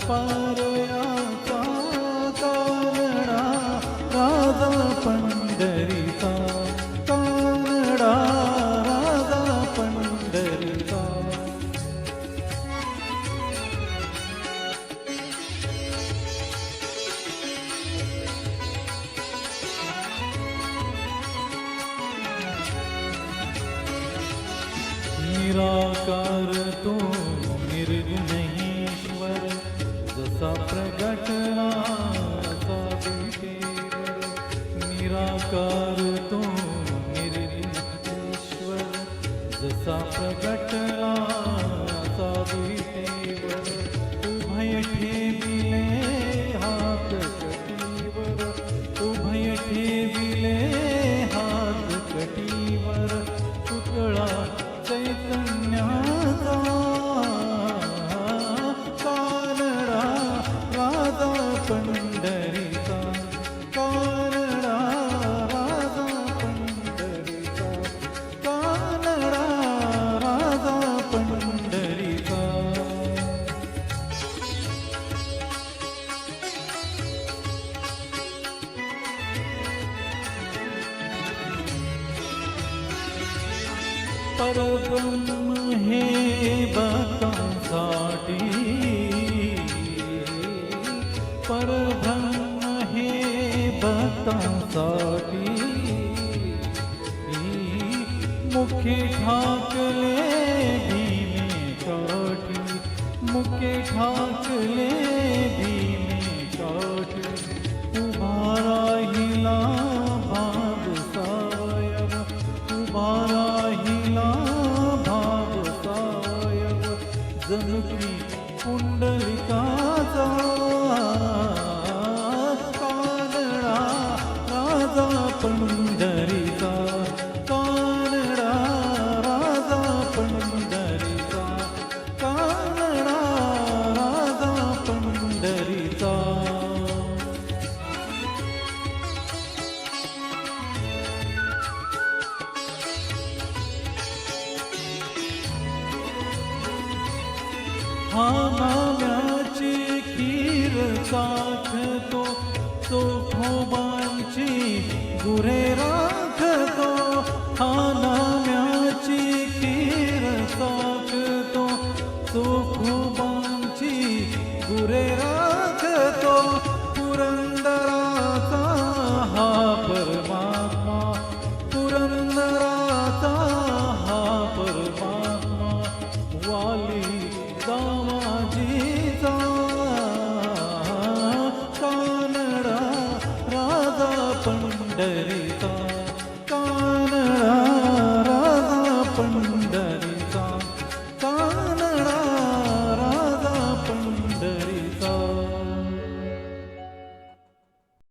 पारयाचा कानडा राजा पंढरीचा, कानडा राजा पंढरीचा. निराकार तो निर्गुणेश्वर, जसा प्रगटला असा विटेवर. निराकार तो निर्गुणेश्वर, जसा प्रगटला असा विटेवर. उभय ठेविले हात कटीवर, उभय ठेविले हात कटीवर. पुतळा चैतन्याचा कानडा राजा पंढरीचा, कानडा राजा पंढरीचा, कानडा राजा पंढरीचा. परब्रह्म हे भक्तांसाठी, परब्रह्म हे भक्तांसाठी. मुखे ठाकले भीमे काठी, मुखे ठाकले भीमे काठी. उभा राहिला भाव सावयव, उभा राहिला भाव सावयव. जनुकी पुंडलिकाचा कानडा राजा पंढरीचा, कानडा राजा पंढरीचा, कानडा राजा पंढरीचा. हा नाम्याची खीर चाखतो, तो भोबांची गुरे राखतो. हा नाम्याची खीर चाखतो, तो भोबांची गुरे